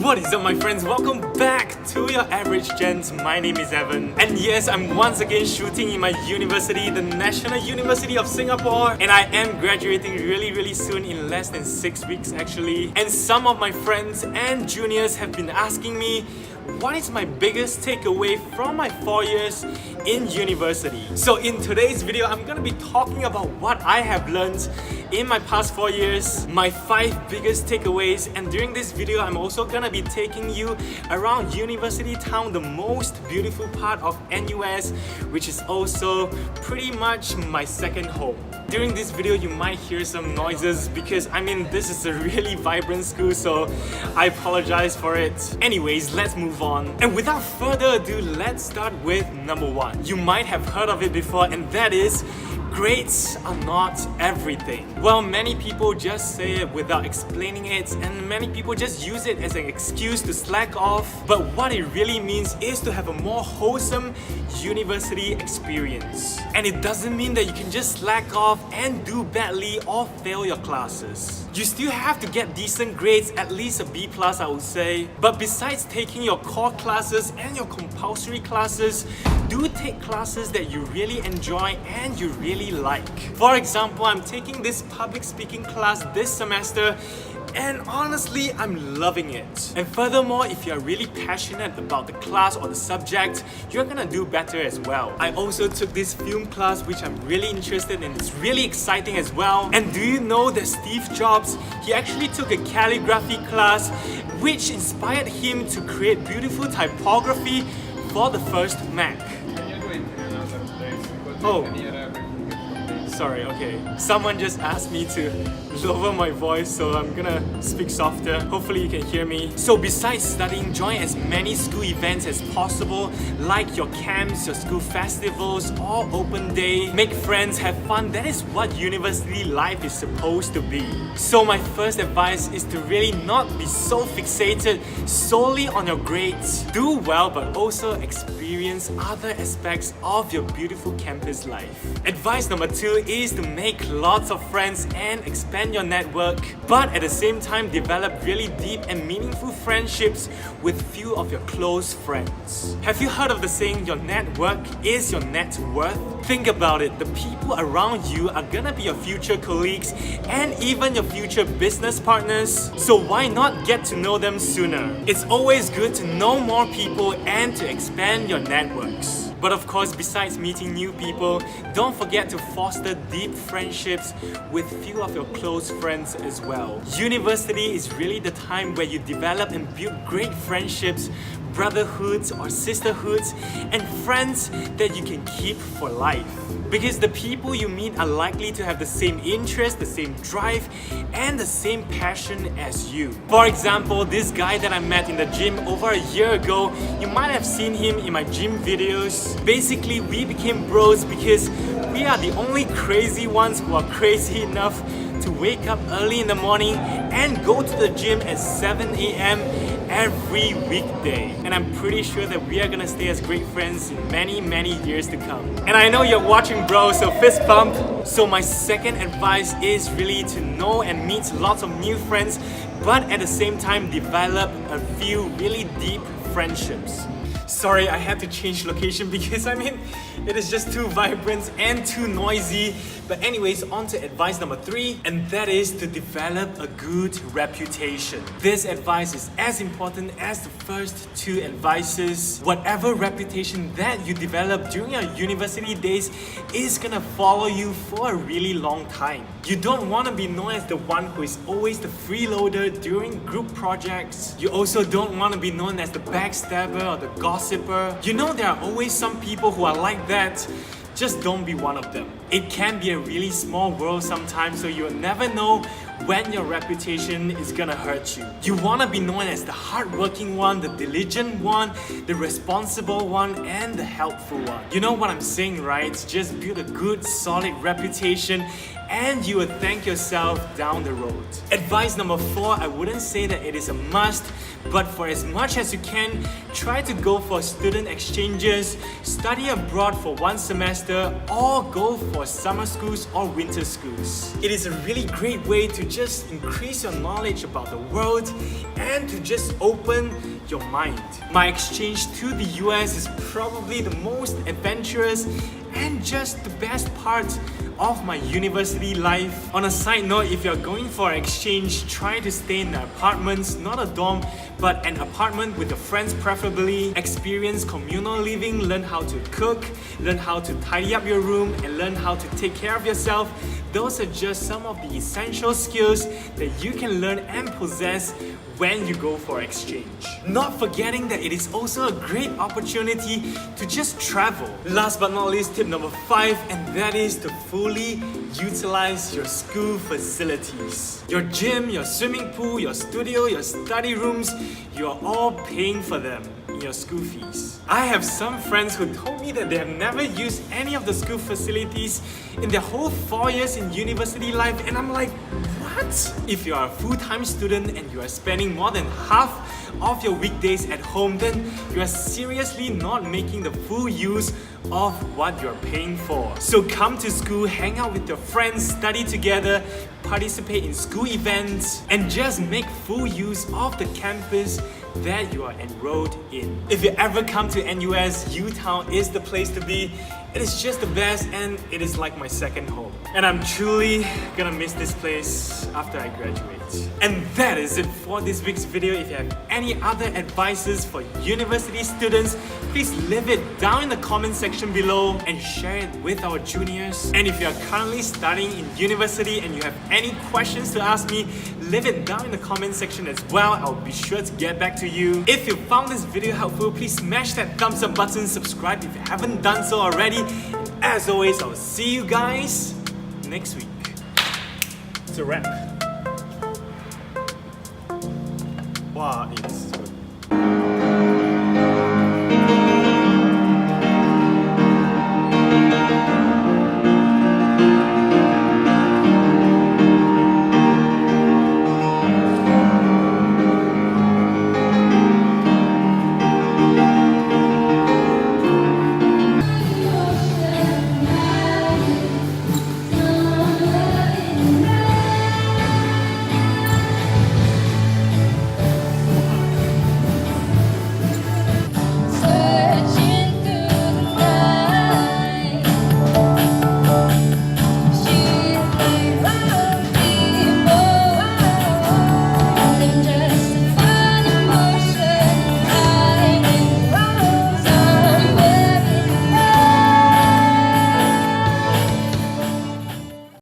What is up, my friends? Welcome back to your Average Gents. My name is Evan, and yes, I'm once again shooting in my university, the National University of Singapore, and I am graduating really soon, in less than 6 weeks actually. And some of my friends and juniors have been asking me, what is my biggest takeaway from my 4 years in university? So in today's video, I'm gonna be talking about what I have learned in my past 4 years, my 5 biggest takeaways, and during this video, I'm also gonna be taking you around University Town, the most beautiful part of NUS, which is also pretty much my second home. During this video, you might hear some noises because this is a really vibrant school, so I apologize for it. Anyways, let's move on. And without further ado, let's start with number 1. You might have heard of it before, and that is grades are not everything. Well, many people just say it without explaining it, and many people just use it as an excuse to slack off. But what it really means is to have a more wholesome university experience. And it doesn't mean that you can just slack off and do badly or fail your classes. You still have to get decent grades, at least a B+, I would say. But besides taking your core classes and your compulsory classes, do take classes that you really enjoy and you really like. For example, I'm taking this public speaking class this semester, and honestly, I'm loving it. And furthermore, if you're really passionate about the class or the subject, you're gonna do better as well. I also took this film class, which I'm really interested in. It's really exciting as well. And do you know that Steve Jobs, he actually took a calligraphy class, which inspired him to create beautiful typography for the first Mac. Oh, sorry, okay. Someone just asked me to lower my voice, so I'm gonna speak softer. Hopefully you can hear me. So besides studying, join as many school events as possible, like your camps, your school festivals, or open day. Make friends, have fun. That is what university life is supposed to be. So my first advice is to really not be so fixated solely on your grades. Do well, but also experience other aspects of your beautiful campus life. Advice number 2 is to make lots of friends and expand your network, but at the same time develop really deep and meaningful friendships with few of your close friends. Have you heard of the saying, your network is your net worth? Think about it, the people around you are gonna be your future colleagues and even your future business partners, so why not get to know them sooner? It's always good to know more people and to expand your networks. But of course, besides meeting new people, don't forget to foster deep friendships with few of your close friends as well. University is really the time where you develop and build great friendships, brotherhoods or sisterhoods, and friends that you can keep for life. Because the people you meet are likely to have the same interest, the same drive, and the same passion as you. For example, this guy that I met in the gym over a year ago, you might have seen him in my gym videos. Basically, we became bros because we are the only crazy ones who are crazy enough to wake up early in the morning and go to the gym at 7 a.m. every weekday. And I'm pretty sure that we are gonna stay as great friends in many years to come. And I know you're watching, bro, so fist bump. So my second advice is really to know and meet lots of new friends, but at the same time develop a few really deep friendships. Sorry, I had to change location because it is just too vibrant and too noisy. But anyways, on to advice number 3, and that is to develop a good reputation. This advice is as important as the first 2 advices. Whatever reputation that you develop during your university days is gonna follow you for a really long time. You don't want to be known as the one who is always the freeloader during group projects. You also don't want to be known as the backstabber or the gossiper. You know there are always some people who are like that. Just don't be one of them. It can be a really small world sometimes, so you'll never know when your reputation is gonna hurt you. You wanna be known as the hardworking one, the diligent one, the responsible one, and the helpful one. You know what I'm saying, right? Just build a good, solid reputation and you will thank yourself down the road. Advice number 4, I wouldn't say that it is a must, but for as much as you can, try to go for student exchanges, study abroad for 1 semester, or go for summer schools or winter schools. It is a really great way to just increase your knowledge about the world and to just open your mind. My exchange to the US is probably the most adventurous and just the best part of my university life. On a side note, if you're going for an exchange, try to stay in an apartment, not a dorm, but an apartment with your friends preferably. Experience communal living, learn how to cook, learn how to tidy up your room, and learn how to take care of yourself. Those are just some of the essential skills that you can learn and possess when you go for exchange. Not forgetting that it is also a great opportunity to just travel. Last but not least, tip number 5, and that is to fully utilize your school facilities. Your gym, your swimming pool, your studio, your study rooms, you are all paying for them in your school fees. I have some friends who told me that they have never used any of the school facilities in their whole 4 years in university life, and I'm like, what? If you are a full-time student and you are spending more than half of your weekdays at home, then you are seriously not making the full use of what you're paying for. So come to school, hang out with your friends, study together, participate in school events, and just make full use of the campus that you are enrolled in. If you ever come to NUS, UTown is the place to be. It is just the best, and it is like my second home. And I'm truly gonna miss this place after I graduate. And that is it for this week's video. If you have any other advices for university students, please leave it down in the comment section below and share it with our juniors. And if you are currently studying in university and you have any questions to ask me, leave it down in the comment section as well. I'll be sure to get back to you. If you found this video helpful, please smash that thumbs up button, subscribe if you haven't done so already. As always, I'll see you guys next week. It's a wrap.